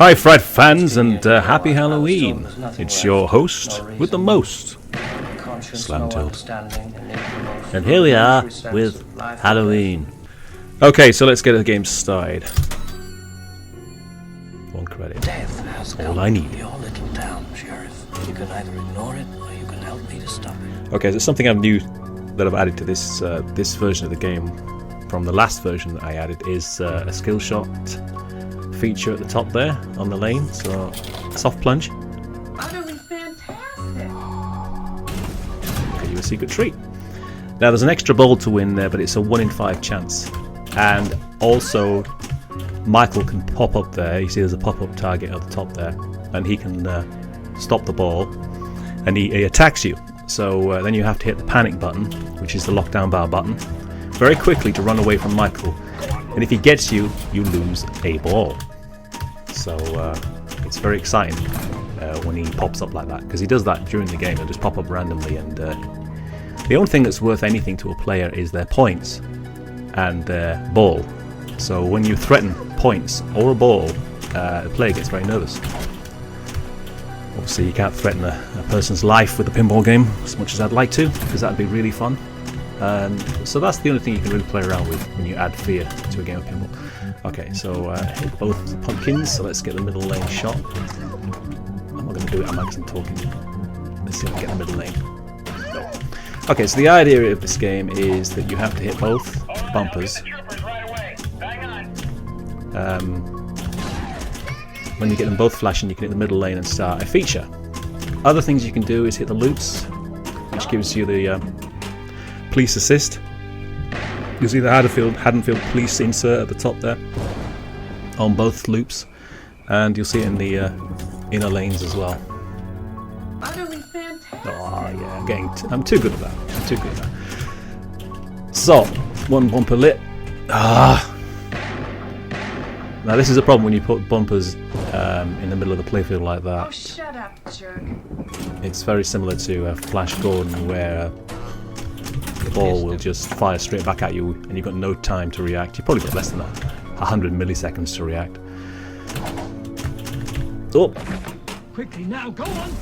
Hi Fred fans and happy Halloween. It's your host with the most, Slantilt. And here we are with Halloween. Okay, so let's get the game started. One credit. All I need. Your little town, Sheriff. You can either ignore it or you can help me to stop it. Okay, so something I've new that I've added to this this version of the game from the last version that I added is a skill shot feature at the top there on the lane. So soft plunge. Utterly fantastic. Give you a secret treat. Now there's an extra ball to win there, but it's a 1 in 5 chance. And also Michael can pop up there. You see there's a pop-up target at the top there, and he can stop the ball, and he attacks you. So then you have to hit the panic button, which is the lockdown bar button, very quickly to run away from Michael. And if he gets you, you lose a ball. So it's very exciting when he pops up like that, because he does that during the game. He'll just pop up randomly, and the only thing that's worth anything to a player is their points and their ball. So when you threaten points or a ball, the player gets very nervous. Obviously you can't threaten a person's life with a pinball game as much as I'd like to, because that'd be really fun. So that's the only thing you can really play around with when you add fear to a game of pinball. Okay, so hit both the pumpkins, so let's get the middle lane shot. I'm not going to do it, am I, because I'm talking. Let's see if I can get the middle lane. No. Okay, so the idea of this game is that you have to hit both bumpers. When you get them both flashing, you can hit the middle lane and start a feature. Other things you can do is hit the loops, which gives you the police assist. You'll see the Haddonfield police insert at the top there on both loops, and you'll see it in the inner lanes as well. Utterly fantastic. Oh yeah, I'm too good at that. I'm too good at that. So, one bumper lit. Now this is a problem when you put bumpers in the middle of the playfield like that. Oh, shut up, jerk. It's very similar to Flash Gordon, where the ball will just fire straight back at you and you've got no time to react. You've probably got less than 100 milliseconds to react. Oh! Quickly now, go on!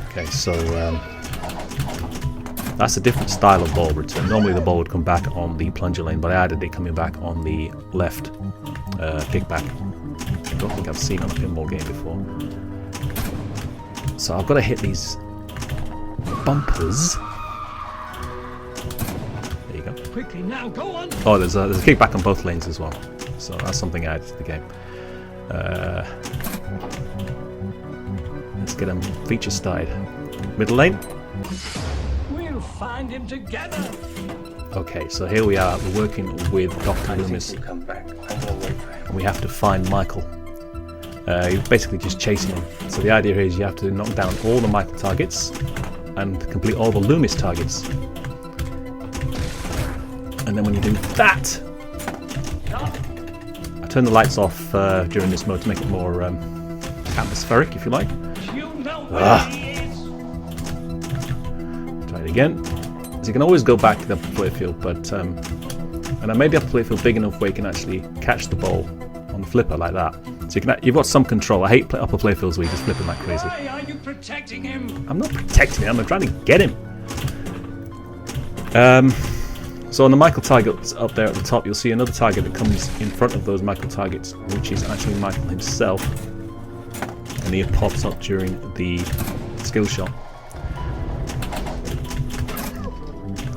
Okay, so that's a different style of ball return. Normally the ball would come back on the plunger lane, but I added it coming back on the left kickback. I don't think I've seen on a pinball game before. So I've got to hit these bumpers. There you go. Quickly now, go on! Oh, there's a kickback on both lanes as well. So that's something I added to the game. Let's get them feature started. Middle lane. We'll find him together! Okay, so here we are, we're working with Dr. Loomis, and we have to find Michael. You're basically just chasing him. So the idea is you have to knock down all the Michael targets and complete all the Loomis targets. And then when you do that, I turn the lights off during this mode to make it more atmospheric, if you like. You know where he is. Try it again. So you can always go back to the playfield, but and I made the upper playfield big enough where you can actually catch the ball on the flipper like that. So you've got some control. I hate upper playfields where you're just flipping like crazy. Why are you protecting him? I'm not protecting him, I'm trying to get him. So on the Michael targets up there at the top, you'll see another target that comes in front of those Michael targets, which is actually Michael himself. And he pops up during the skill shot.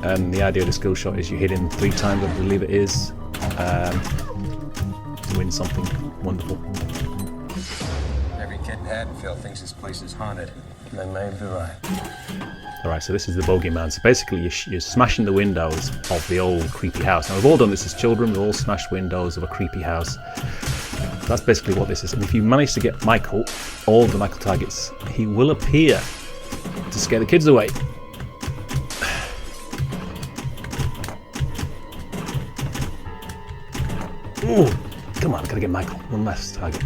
And the idea of the skill shot is you hit him 3 times, I believe it is, to win something wonderful. Every kid in Haddonfield thinks this place is haunted. And they may be right. Alright, so this is the bogeyman. So basically you're smashing the windows of the old creepy house. Now we've all done this as children, we've all smashed windows of a creepy house. That's basically what this is. And if you manage to get Michael, all of the Michael targets, he will appear to scare the kids away. Ooh, come on, I gotta get Michael. One last target.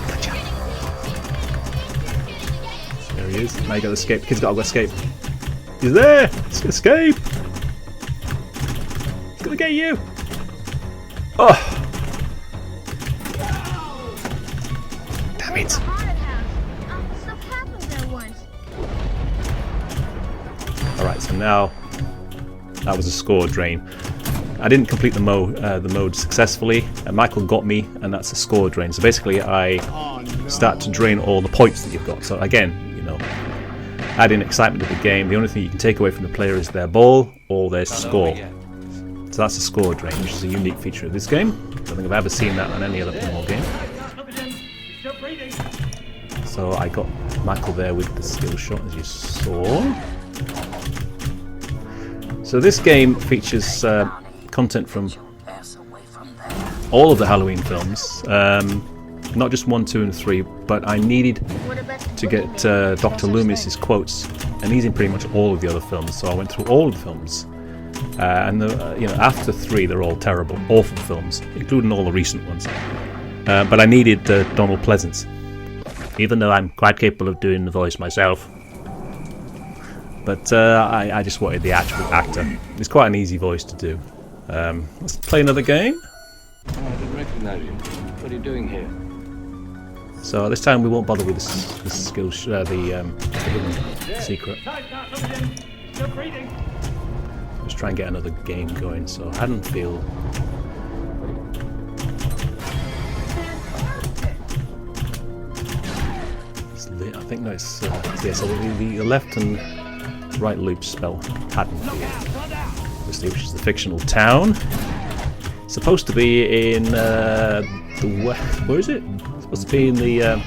Gotcha. There he is. Now you gotta escape. The kid's gotta go escape. He's there! Let's escape! He's gonna get you! Oh! Damn it. Stuff happened there once. Alright, so now that was a score drain. I didn't complete the mode successfully, and Michael got me, and that's a score drain. So basically I start to drain all the points that you've got. So again, you know, adding excitement to the game. The only thing you can take away from the player is their ball or their score. So that's a score drain, which is a unique feature of this game. I don't think I've ever seen that on any other pinball game. So I got Michael there with the skill shot, as you saw. So this game features content from all of the Halloween films, not just 1, 2, and 3, but I needed to get Dr. Loomis's quotes, and he's in pretty much all of the other films. So I went through all of the films, and you know, after 3, they're all terrible, awful films, including all the recent ones. But I needed Donald Pleasance, even though I'm quite capable of doing the voice myself. But I just wanted the actual actor. It's quite an easy voice to do. Let's play another game. Oh, I didn't recognize you. What are you doing here? So this time we won't bother with the skill, the hidden secret. Let's try and get another game going. So Haddonfield. It's lit. I think no, it's yeah. So the left and right loops spell Haddonfield, obviously, which is the fictional town. It's supposed to be in the west. Where is it? It's supposed to be in the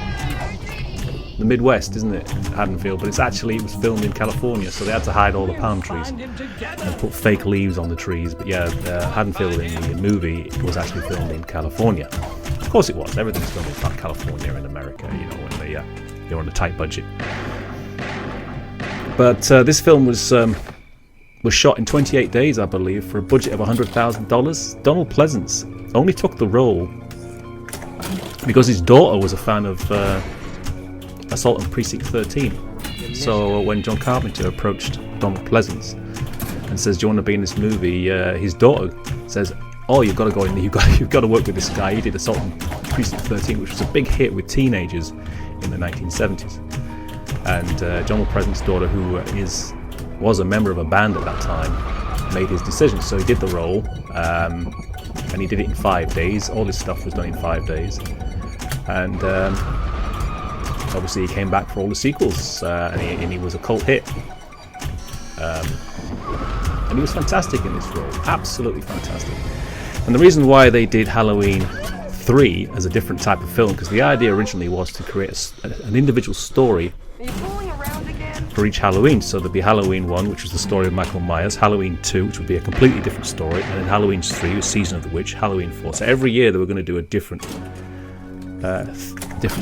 Midwest, isn't it? Haddonfield, but it was filmed in California, so they had to hide all the palm trees and put fake leaves on the trees. But yeah, Haddonfield in the movie was actually filmed in California. Of course it was. Everything's filmed in California in America, you know, when they're on a tight budget. But this film was shot in 28 days, I believe, for a budget of $100,000. Donald Pleasance only took the role because his daughter was a fan of Assault on Precinct 13. So when John Carpenter approached Donald Pleasance and says, "Do you want to be in this movie?" His daughter says, "Oh, you've got to go in. You've got to work with this guy. He did Assault on Precinct 13, which was a big hit with teenagers in the 1970s." And Donald Pleasance's daughter, who was a member of a band at that time, made his decision. So he did the role, and he did it in 5 days. All this stuff was done in 5 days, and obviously he came back for all the sequels, and he was a cult hit. And he was fantastic in this role, absolutely fantastic. And the reason why they did Halloween 3 as a different type of film, because the idea originally was to create an individual story for each Halloween. So there'd be Halloween 1, which was the story of Michael Myers, Halloween 2, which would be a completely different story, and then Halloween 3 was Season of the Witch, Halloween 4. So every year they were going to do a different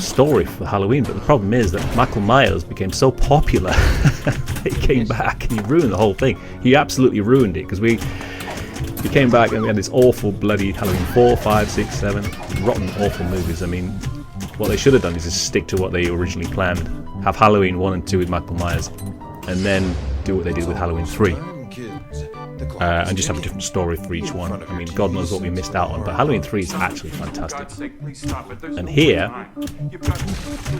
story for Halloween. But the problem is that Michael Myers became so popular that he came back and he ruined the whole thing. He absolutely ruined it, because we came back and we had this awful bloody Halloween 4, 5, 6, 7, rotten, awful movies. I mean, what they should have done is just stick to what they originally planned. Have Halloween 1 and 2 with Michael Myers, and then do what they did with Halloween 3. And just have a different story for each one. I mean, God knows what we missed out on, but Halloween 3 is actually fantastic. And here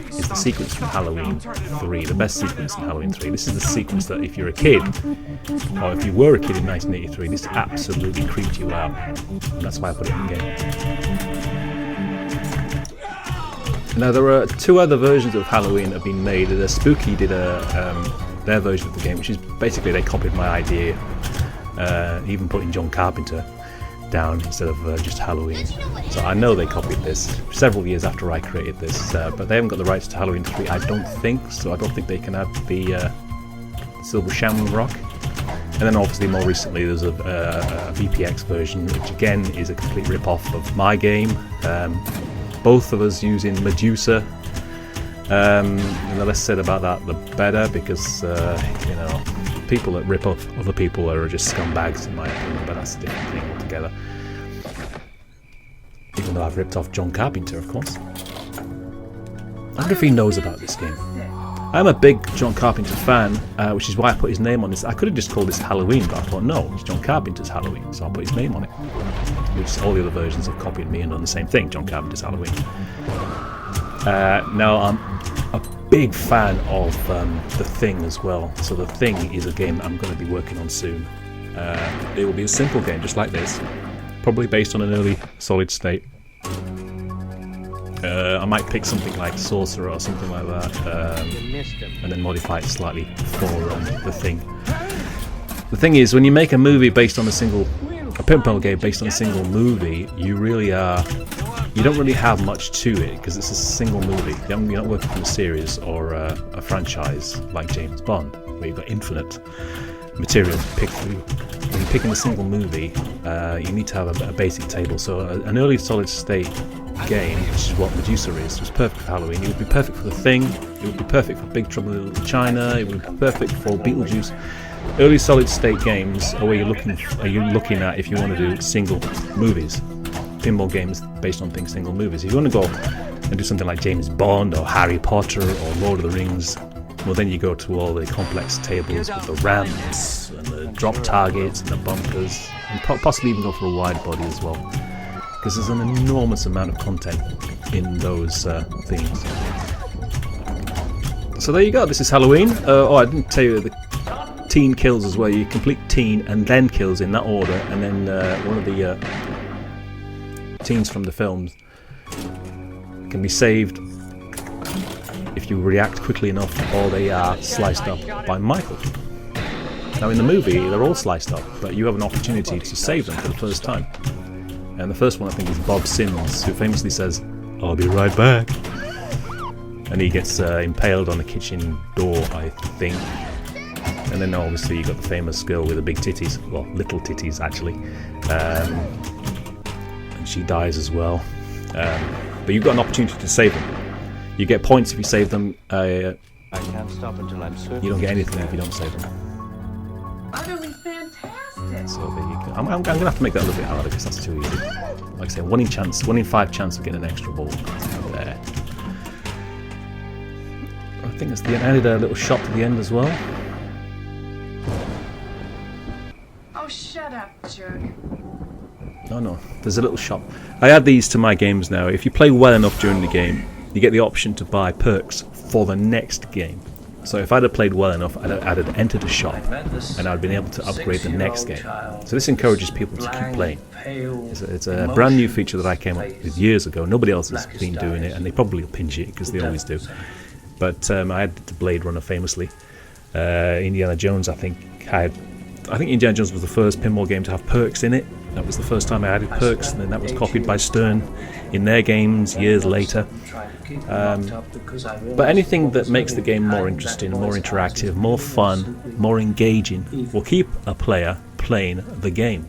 is the sequence from Halloween 3, the best sequence in Halloween 3. This is the sequence that if you're a kid, or if you were a kid in 1983, this absolutely creeped you out. And that's why I put it in the game. Now, there are 2 other versions of Halloween that have been made. Spooky did their version of the game, which is basically they copied my idea, even putting John Carpenter down instead of just Halloween. So I know they copied this several years after I created this, but they haven't got the rights to Halloween 3, I don't think, so I don't think they can have the Silver Shamrock. And then obviously more recently there's a VPX version, which again is a complete rip-off of my game. Both of us using Medusa, and the less said about that the better, because you know, people that rip off other people are just scumbags in my opinion, but that's a different thing altogether. Even though I've ripped off John Carpenter, of course. I wonder if he knows about this game. I'm a big John Carpenter fan, which is why I put his name on this. I could have just called this Halloween, but I thought, no, it's John Carpenter's Halloween, so I'll put his name on it. Which all the other versions have copied me and done the same thing, John Carpenter's Halloween. Now I'm a big fan of The Thing as well. So The Thing is a game I'm going to be working on soon. It will be a simple game just like this, probably based on an early solid state. I might pick something like Sorcerer or something like that, and then modify it slightly for The Thing. The thing is, when you make a movie based on a pinball game based on a single movie, you don't really have much to it because it's a single movie. You're not working from a series or a franchise like James Bond, where you've got infinite material to pick through. When you're picking a single movie, you need to have a basic table. So an early solid state game, which is what Medusa is, was perfect for Halloween. It would be perfect for The Thing. It would be perfect for Big Trouble in Little China. It would be perfect for Beetlejuice. Early solid state games are where you're looking at if you want to do single movies, pinball games based on single movies. If you want to go and do something like James Bond or Harry Potter or Lord of the Rings, well, then you go to all the complex tables with the ramps and the drop targets and the bumpers, and possibly even go for a wide body as well, because there's an enormous amount of content in those themes. So there you go. This is Halloween. I didn't tell you the teen kills as well. You complete teen and then kills in that order, and then one of the teens from the films can be saved if you react quickly enough, or they are sliced up by Michael. Now in the movie they're all sliced up, but you have an opportunity to save them for the first time. And the first one I think is Bob Sims, who famously says, "I'll be right back," and he gets impaled on the kitchen door, I think. And then obviously you got the famous girl with the big titties, well, little titties actually, and she dies as well. But you've got an opportunity to save them. You get points if you save them. I can't stop until I'm certain. You don't get anything if you don't save them. Utterly fantastic. So there you go. I'm going to have to make that a little bit harder because that's too easy. Like I say, 1 in 5 chance of getting an extra ball. There. I think that's the end. I added a little shot to the end as well. Oh, shut up, jerk. No, there's a little shop. I add these to my games now. If you play well enough during the game, you get the option to buy perks for the next game. So if I'd have played well enough, I'd have entered a shop and I'd been able to upgrade the next game. So this encourages people to keep playing. It's a brand new feature that I came up with years ago. Nobody else has been doing it, and they probably will pinch it because they always do. But I had the Blade Runner famously. Indiana Jones, I think Indiana Jones was the first pinball game to have perks in it. That was the first time I added perks, and then that was copied by Stern in their games years later. But anything that makes the game more interesting, more interactive, more fun, more engaging will keep a player playing the game.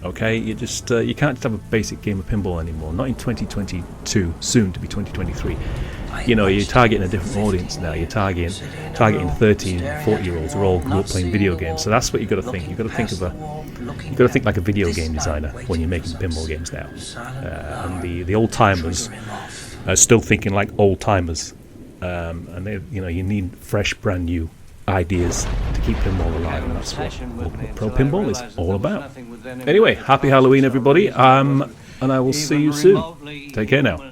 Okay, you can't just have a basic game of pinball anymore. Not in 2022, soon to be 2023. You know, you're targeting a different audience now. You're targeting 13, 40-year-olds who all grew up playing video games. So that's what you've got to think. You've got to think like a video game designer when you're making pinball games now. And the old timers are still thinking like old timers. And you need fresh, brand new ideas to keep pinball alive, and that's what Pro Pinball is all about. Anyway, happy Halloween, everybody. And I will see you soon. Take care now.